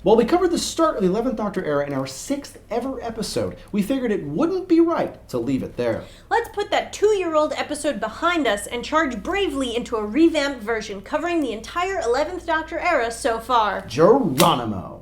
While we covered the start of the 11th Doctor era in our 6th ever episode, we figured it wouldn't be right to leave it there. Let's put that 2-year-old episode behind us and charge bravely into a revamped version covering the entire 11th Doctor era so far. Geronimo!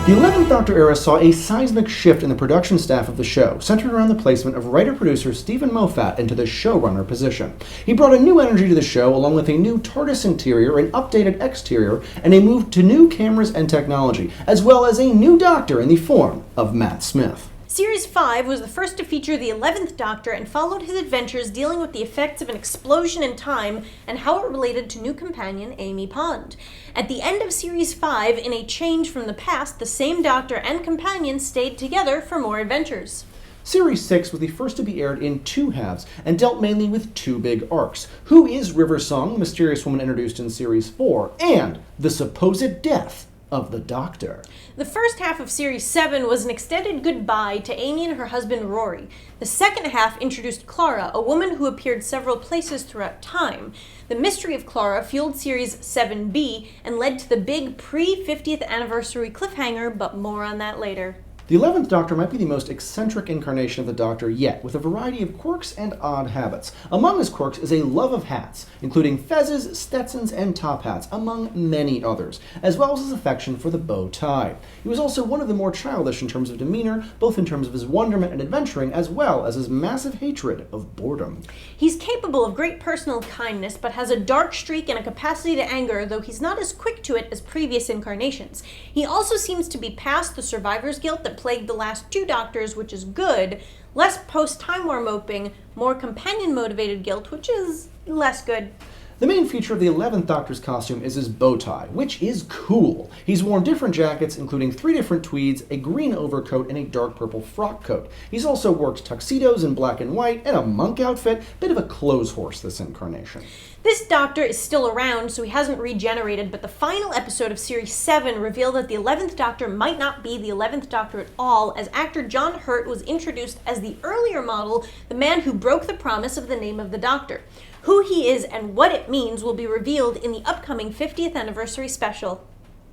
The 11th Doctor era saw a seismic shift in the production staff of the show, centered around the placement of writer-producer Stephen Moffat into the showrunner position. He brought a new energy to the show, along with a new TARDIS interior, an updated exterior, and a move to new cameras and technology, as well as a new Doctor in the form of Matt Smith. Series 5 was the first to feature the 11th Doctor and followed his adventures dealing with the effects of an explosion in time and how it related to new companion Amy Pond. At the end of Series 5, in a change from the past, the same Doctor and companion stayed together for more adventures. Series 6 was the first to be aired in 2 halves and dealt mainly with 2 big arcs. Who is River Song, the mysterious woman introduced in Series 4, and the supposed death of the Doctor. The first half of Series 7 was an extended goodbye to Amy and her husband Rory. The second half introduced Clara, a woman who appeared several places throughout time. The mystery of Clara fueled Series 7B and led to the big pre-50th anniversary cliffhanger, but more on that later. The 11th Doctor might be the most eccentric incarnation of the Doctor yet, with a variety of quirks and odd habits. Among his quirks is a love of hats, including fezzes, Stetsons, and top hats, among many others, as well as his affection for the bow tie. He was also one of the more childish in terms of demeanor, both in terms of his wonderment and adventuring, as well as his massive hatred of boredom. He's capable of great personal kindness, but has a dark streak and a capacity to anger, though he's not as quick to it as previous incarnations. He also seems to be past the survivor's guilt that plagued the last 2 Doctors, which is good, less post-Time War moping, more companion-motivated guilt, which is less good. The main feature of the 11th Doctor's costume is his bow tie, which is cool. He's worn different jackets, including 3 different tweeds, a green overcoat, and a dark purple frock coat. He's also worked tuxedos in black and white, and a monk outfit, bit of a clothes horse this incarnation. This Doctor is still around, so he hasn't regenerated, but the final episode of Series 7 revealed that the 11th Doctor might not be the 11th Doctor at all, as actor John Hurt was introduced as the earlier model, the man who broke the promise of the name of the Doctor. Who he is and what it means will be revealed in the upcoming 50th anniversary special.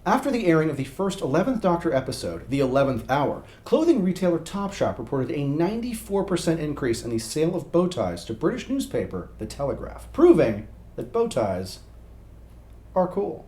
After the airing of the first 11th Doctor episode, The 11th Hour, clothing retailer Topshop reported a 94% increase in the sale of bow ties to British newspaper The Telegraph, proving that bow ties are cool.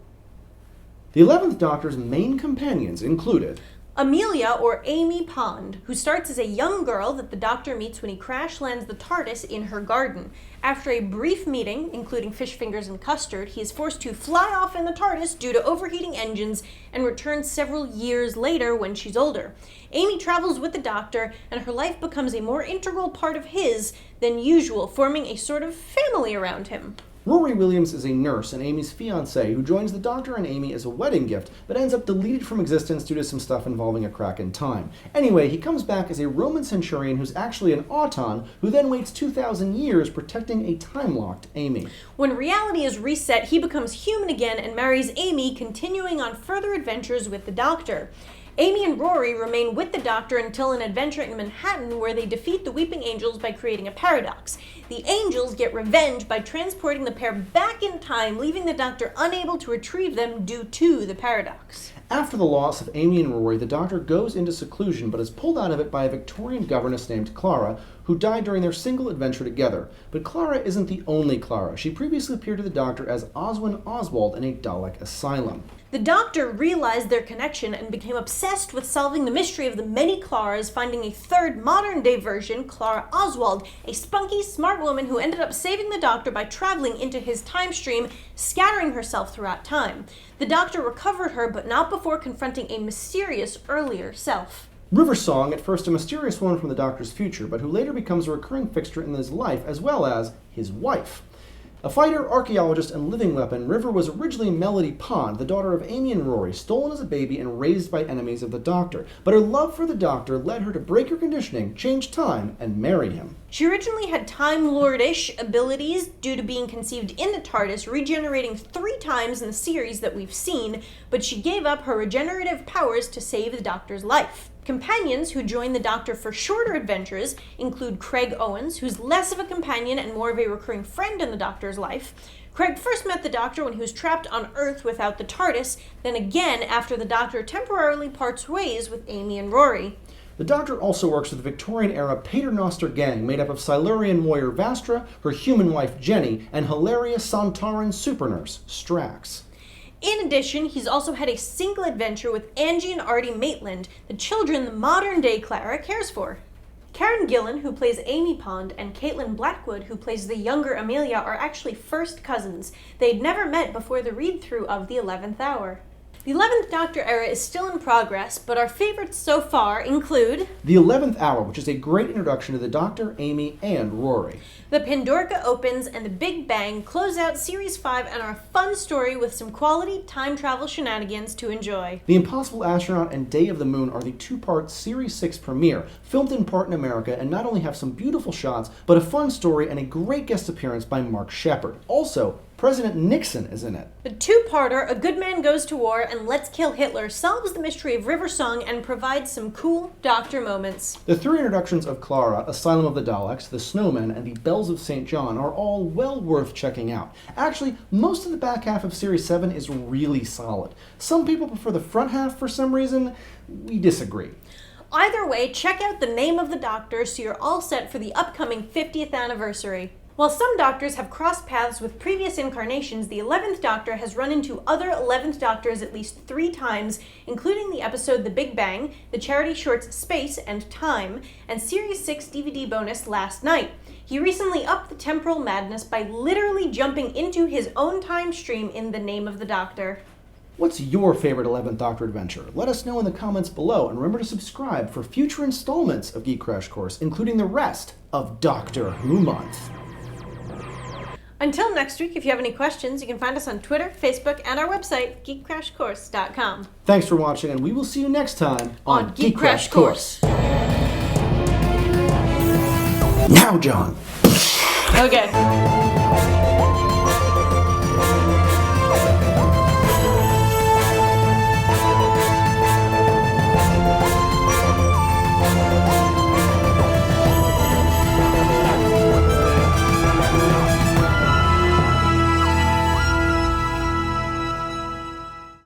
The 11th Doctor's main companions included Amelia, or Amy Pond, who starts as a young girl that the Doctor meets when he crash lands the TARDIS in her garden. After a brief meeting, including fish fingers and custard, he is forced to fly off in the TARDIS due to overheating engines and returns several years later when she's older. Amy travels with the Doctor, and her life becomes a more integral part of his than usual, forming a sort of family around him. Rory Williams is a nurse and Amy's fiancé who joins the Doctor and Amy as a wedding gift, but ends up deleted from existence due to some stuff involving a crack in time. Anyway, he comes back as a Roman centurion who's actually an Auton, who then waits 2,000 years protecting a time-locked Amy. When reality is reset, he becomes human again and marries Amy, continuing on further adventures with the Doctor. Amy and Rory remain with the Doctor until an adventure in Manhattan where they defeat the Weeping Angels by creating a paradox. The Angels get revenge by transporting the pair back in time, leaving the Doctor unable to retrieve them due to the paradox. After the loss of Amy and Rory, the Doctor goes into seclusion but is pulled out of it by a Victorian governess named Clara, who died during their single adventure together. But Clara isn't the only Clara. She previously appeared to the Doctor as Oswin Oswald in a Dalek asylum. The Doctor realized their connection and became obsessed with solving the mystery of the many Claras, finding a third modern-day version, Clara Oswald, a spunky, smart woman who ended up saving the Doctor by traveling into his time stream, scattering herself throughout time. The Doctor recovered her, but not before confronting a mysterious earlier self. River Song, at first a mysterious woman from the Doctor's future, but who later becomes a recurring fixture in his life, as well as his wife. A fighter, archaeologist, and living weapon, River was originally Melody Pond, the daughter of Amy and Rory, stolen as a baby and raised by enemies of the Doctor. But her love for the Doctor led her to break her conditioning, change time, and marry him. She originally had Time Lord-ish abilities due to being conceived in the TARDIS, regenerating 3 times in the series that we've seen, but she gave up her regenerative powers to save the Doctor's life. Companions who join the Doctor for shorter adventures include Craig Owens, who's less of a companion and more of a recurring friend in the Doctor's life. Craig first met the Doctor when he was trapped on Earth without the TARDIS, then again after the Doctor temporarily parts ways with Amy and Rory. The Doctor also works with the Victorian-era Paternoster gang made up of Silurian warrior Vastra, her human wife Jenny, and hilarious Sontaran supernurse Strax. In addition, he's also had a single adventure with Angie and Artie Maitland, the children the modern-day Clara cares for. Karen Gillan, who plays Amy Pond, and Caitlin Blackwood, who plays the younger Amelia, are actually first cousins. They'd never met before the read-through of The 11th Hour. The 11th Doctor era is still in progress, but our favorites so far include The 11th Hour, which is a great introduction to the Doctor, Amy, and Rory. The Pandorica Opens and The Big Bang close out Series 5 and are a fun story with some quality time travel shenanigans to enjoy. The Impossible Astronaut and Day of the Moon are the 2-part Series 6 premiere, filmed in part in America, and not only have some beautiful shots, but a fun story and a great guest appearance by Mark Shepard. Also, President Nixon is in it. The 2-parter, A Good Man Goes to War and Let's Kill Hitler, solves the mystery of River Song and provides some cool Doctor moments. The 3 introductions of Clara, Asylum of the Daleks, The Snowmen, and The Bells of St. John are all well worth checking out. Actually, most of the back half of Series 7 is really solid. Some people prefer the front half for some reason. We disagree. Either way, check out The Name of the Doctor so you're all set for the upcoming 50th anniversary. While some Doctors have crossed paths with previous incarnations, the 11th Doctor has run into other 11th Doctors at least 3 times, including the episode The Big Bang, the charity shorts Space and Time, and Series 6 DVD bonus Last Night. He recently upped the temporal madness by literally jumping into his own time stream in The Name of the Doctor. What's your favorite 11th Doctor adventure? Let us know in the comments below, and remember to subscribe for future installments of Geek Crash Course, including the rest of Doctor Who Month. Until next week, if you have any questions, you can find us on Twitter, Facebook, and our website, geekcrashcourse.com. Thanks for watching, and we will see you next time on Geek Crash Course. Now, John. Okay.